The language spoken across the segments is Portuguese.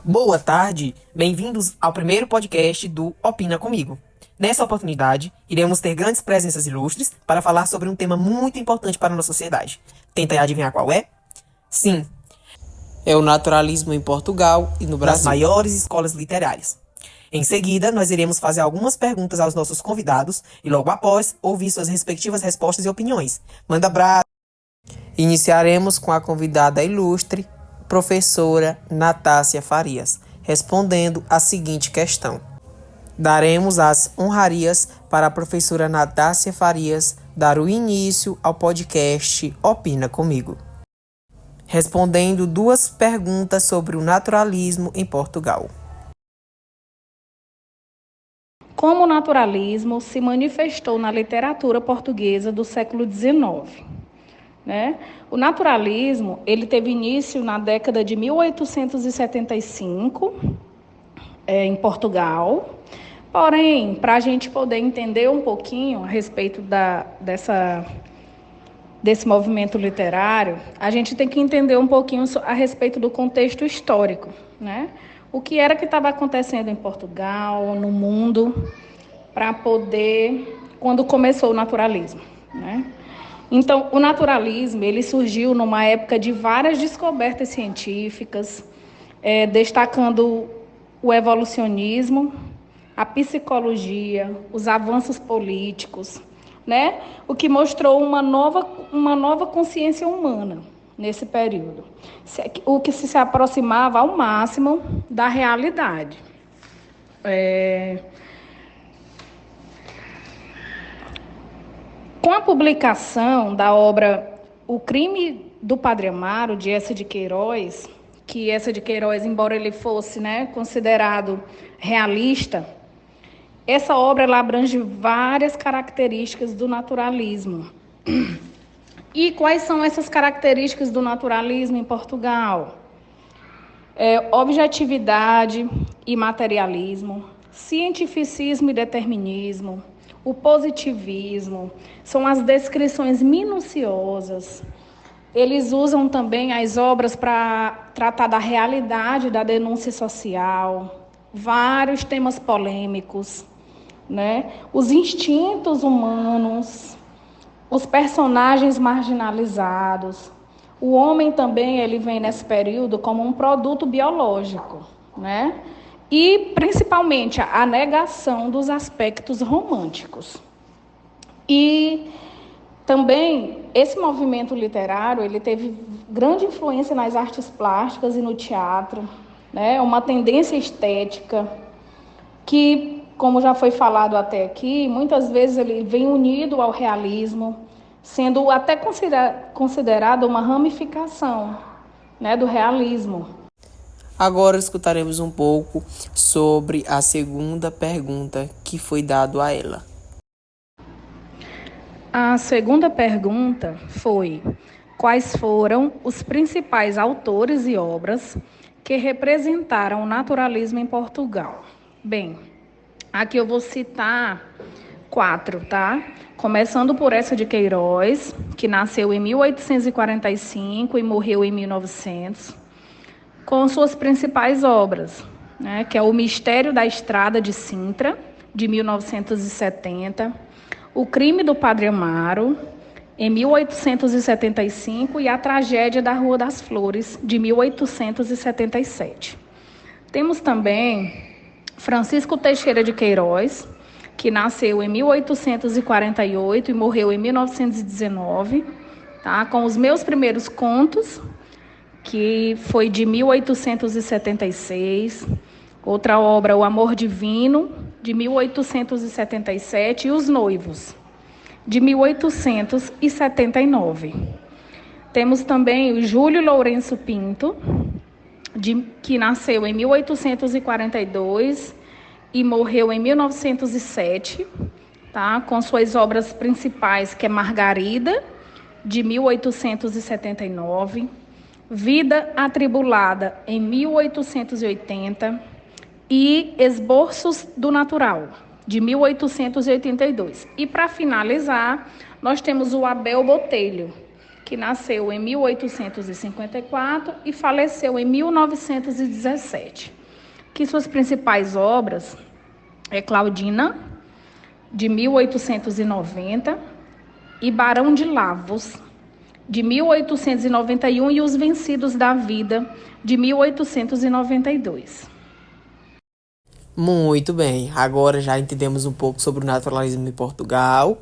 Boa tarde, bem-vindos ao primeiro podcast do Opina Comigo. Nessa oportunidade, iremos ter grandes presenças ilustres para falar sobre um tema muito importante para a nossa sociedade. Tenta adivinhar qual é? Sim, É o naturalismo em Portugal e no das Brasil. maiores escolas literárias. Em seguida, nós iremos fazer algumas perguntas aos nossos convidados e logo após, ouvir suas respectivas respostas e opiniões. Manda abraço! Iniciaremos com a convidada ilustre, professora Natácia Farias, respondendo a seguinte questão. Daremos as honrarias para a professora Natácia Farias dar o início ao podcast Opina Comigo, respondendo duas perguntas sobre o naturalismo em Portugal. Como o naturalismo se manifestou na literatura portuguesa do século XIX, né? O naturalismo ele teve início na década de 1875, em Portugal. Porém, para a gente poder entender um pouquinho a respeito desse movimento literário, a gente tem que entender um pouquinho a respeito do contexto histórico, né? O que era que estava acontecendo em Portugal, no mundo, quando começou o naturalismo, né? Então, o naturalismo, ele surgiu numa época de várias descobertas científicas, destacando o evolucionismo, a psicologia, os avanços políticos, né? O que mostrou uma nova consciência humana nesse período, o que se aproximava ao máximo da realidade. Com a publicação da obra O Crime do Padre Amaro, de Eça de Queiroz, que Eça de Queiroz, embora ele fosse, considerado realista, essa obra ela abrange várias características do naturalismo. E quais são essas características do naturalismo em Portugal? Objetividade e materialismo, cientificismo e determinismo, o positivismo, são as descrições minuciosas. Eles usam também as obras para tratar da realidade da denúncia social, vários temas polêmicos, né? Os instintos humanos, os personagens marginalizados. O homem também ele vem nesse período como um produto biológico, né? E, principalmente, a negação dos aspectos românticos. E também, esse movimento literário, ele teve grande influência nas artes plásticas e no teatro, né? Uma tendência estética que, como já foi falado até aqui, muitas vezes ele vem unido ao realismo, sendo até considerado uma ramificação, né, do realismo. Agora escutaremos um pouco sobre a segunda pergunta que foi dado a ela. A segunda pergunta foi: quais foram os principais autores e obras que representaram o naturalismo em Portugal? Bem, aqui eu vou citar 4, tá? Começando por Eça de Queiroz, que nasceu em 1845 e morreu em 1900, com suas principais obras, né, que é O Mistério da Estrada de Sintra, de 1970, O Crime do Padre Amaro, em 1875, e A Tragédia da Rua das Flores, de 1877. Temos também Francisco Teixeira de Queiroz, que nasceu em 1848 e morreu em 1919, tá? Com Os Meus Primeiros Contos, que foi de 1876. Outra obra, O Amor Divino, de 1877, e Os Noivos, de 1879. Temos também o Júlio Lourenço Pinto, que nasceu em 1842 e morreu em 1907, tá? Com suas obras principais, que é Margarida, de 1879, Vida Atribulada, em 1880, e Esboços do Natural, de 1882. E, para finalizar, nós temos o Abel Botelho, que que nasceu em 1854 e faleceu em 1917, que suas principais obras é Claudina, de 1890, e Barão de Lavos, de 1891, e Os Vencidos da Vida, de 1892. Muito bem, agora já entendemos um pouco sobre o naturalismo em Portugal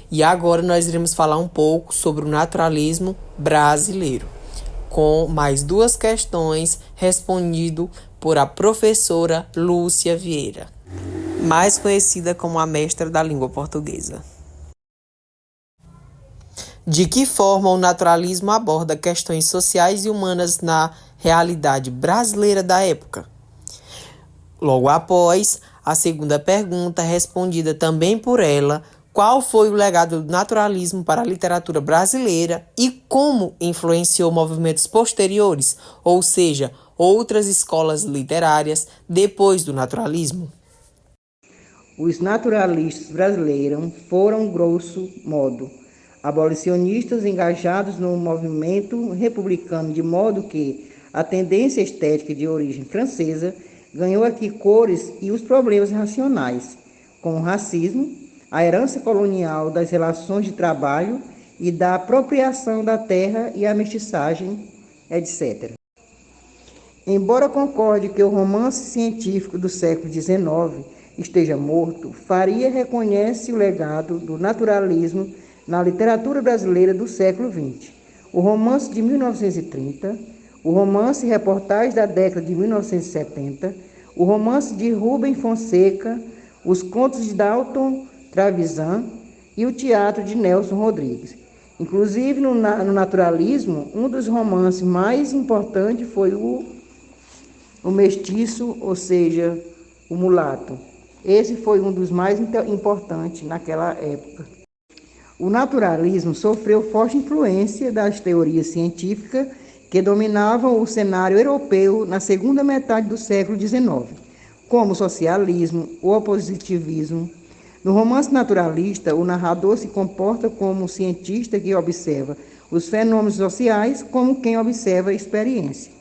e agora nós iremos falar um pouco sobre o naturalismo brasileiro, com mais duas questões respondido por a professora Lúcia Vieira, mais conhecida como a mestra da língua portuguesa. De que forma o naturalismo aborda questões sociais e humanas na realidade brasileira da época? Logo após, a segunda pergunta, respondida também por ela, qual foi o legado do naturalismo para a literatura brasileira e como influenciou movimentos posteriores, ou seja, outras escolas literárias depois do naturalismo? Os naturalistas brasileiros foram, grosso modo, abolicionistas engajados no movimento republicano, de modo que a tendência estética de origem francesa ganhou aqui cores e os problemas racionais, como o racismo, a herança colonial das relações de trabalho e da apropriação da terra e a mestiçagem, etc. Embora concorde que o romance científico do século XIX esteja morto, Faria reconhece o legado do naturalismo na literatura brasileira do século XX. O romance de 1930, o romance e reportagem da década de 1970, o romance de Rubem Fonseca, os contos de Dalton Trevisan e o teatro de Nelson Rodrigues. Inclusive, no naturalismo, um dos romances mais importantes foi o Mestiço, ou seja, o Mulato. Esse foi um dos mais importantes naquela época. O naturalismo sofreu forte influência das teorias científicas que dominavam o cenário europeu na segunda metade do século XIX, como o socialismo, o opositivismo. No romance naturalista, o narrador se comporta como um cientista que observa os fenômenos sociais como quem observa a experiência.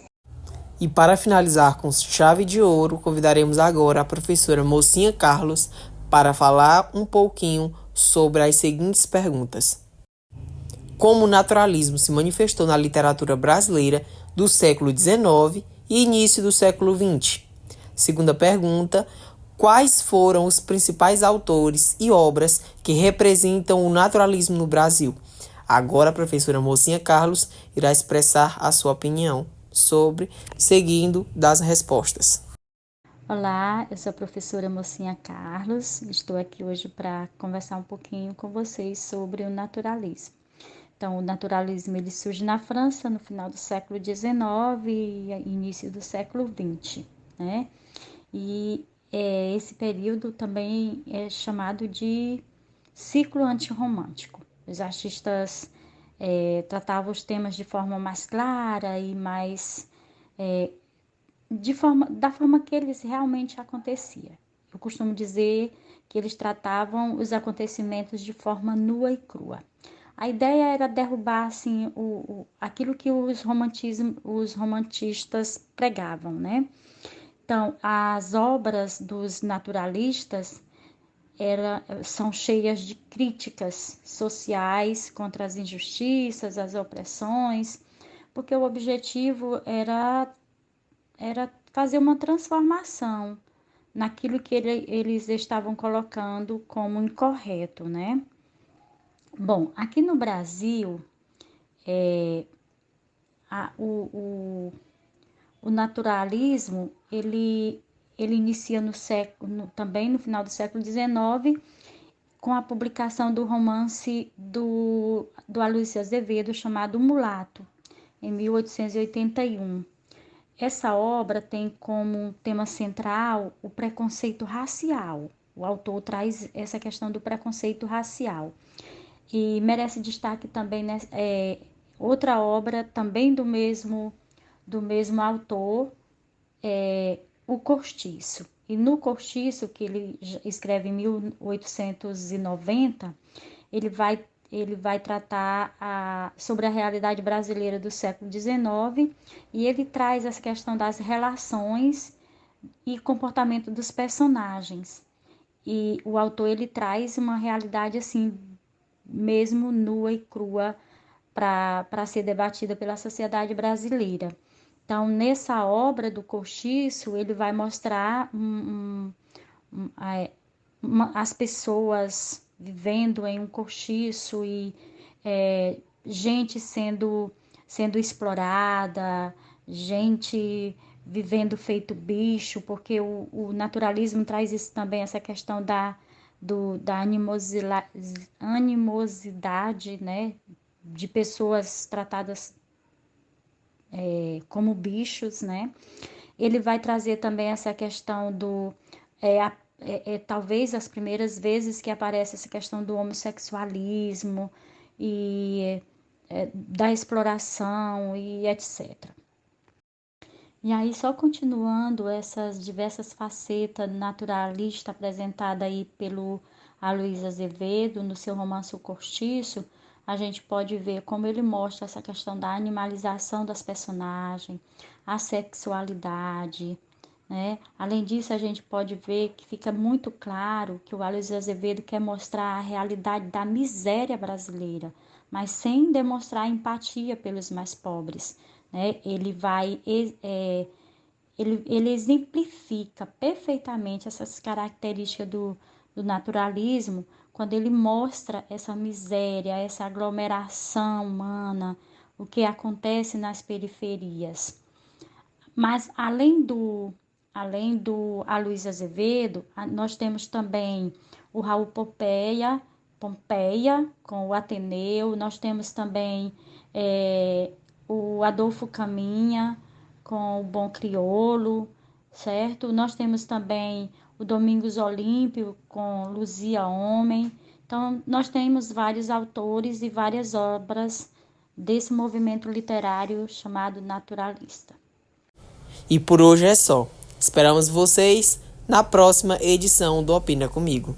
E para finalizar com chave de ouro, convidaremos agora a professora Mocinha Carlos para falar um pouquinho sobre as seguintes perguntas. Como o naturalismo se manifestou na literatura brasileira do século XIX e início do século XX? Segunda pergunta, quais foram os principais autores e obras que representam o naturalismo no Brasil? Agora a professora Mocinha Carlos irá expressar a sua opinião sobre, seguindo das respostas. Olá, eu sou a professora Mocinha Carlos, estou aqui hoje para conversar um pouquinho com vocês sobre o naturalismo. Então, o naturalismo ele surge na França no final do século XIX e início do século XX, né? E esse período também é chamado de ciclo antirromântico. Os artistas tratavam os temas de forma mais clara e mais da forma que eles realmente aconteciam. Eu costumo dizer que eles tratavam os acontecimentos de forma nua e crua. A ideia era derrubar assim, aquilo que os romantistas pregavam, né? Então, as obras dos naturalistas são cheias de críticas sociais contra as injustiças, as opressões, porque o objetivo era fazer uma transformação naquilo que eles estavam colocando como incorreto, né? Bom, aqui no Brasil, o naturalismo, ele inicia também no final do século XIX, com a publicação do romance do Aloysio Azevedo, chamado Mulato, em 1881. Essa obra tem como tema central o preconceito racial. O autor traz essa questão do preconceito racial. E merece destaque também outra obra também do mesmo autor, O Cortiço. E no Cortiço, que ele escreve em 1890, ele vai tratar sobre a realidade brasileira do século XIX e ele traz essa questão das relações e comportamento dos personagens. E o autor ele traz uma realidade assim, mesmo nua e crua, para ser debatida pela sociedade brasileira. Então, nessa obra do Cortiço, ele vai mostrar as pessoas vivendo em um cortiço e gente sendo explorada, gente vivendo feito bicho, porque o naturalismo traz isso também, essa questão da animosidade, né, de pessoas tratadas como bichos, né? Ele vai trazer também essa questão talvez as primeiras vezes que aparece essa questão do homossexualismo e da exploração e etc. E aí, só continuando essas diversas facetas naturalistas apresentadas aí pelo Aloysio Azevedo no seu romance O Cortiço, a gente pode ver como ele mostra essa questão da animalização das personagens, a sexualidade, né? Além disso, a gente pode ver que fica muito claro que o Aloysio Azevedo quer mostrar a realidade da miséria brasileira, mas sem demonstrar empatia pelos mais pobres, né? Ele exemplifica perfeitamente essas características do naturalismo quando ele mostra essa miséria, essa aglomeração humana, o que acontece nas periferias. Mas além do Aloysio Azevedo, nós temos também o Raul Pompeia, com o Ateneu, nós temos também o Adolfo Caminha, com o Bom Crioulo, certo? Nós temos também o Domingos Olímpio, com Luzia Homem. Então, nós temos vários autores e várias obras desse movimento literário chamado naturalista. E por hoje é só. Esperamos vocês na próxima edição do Opina Comigo.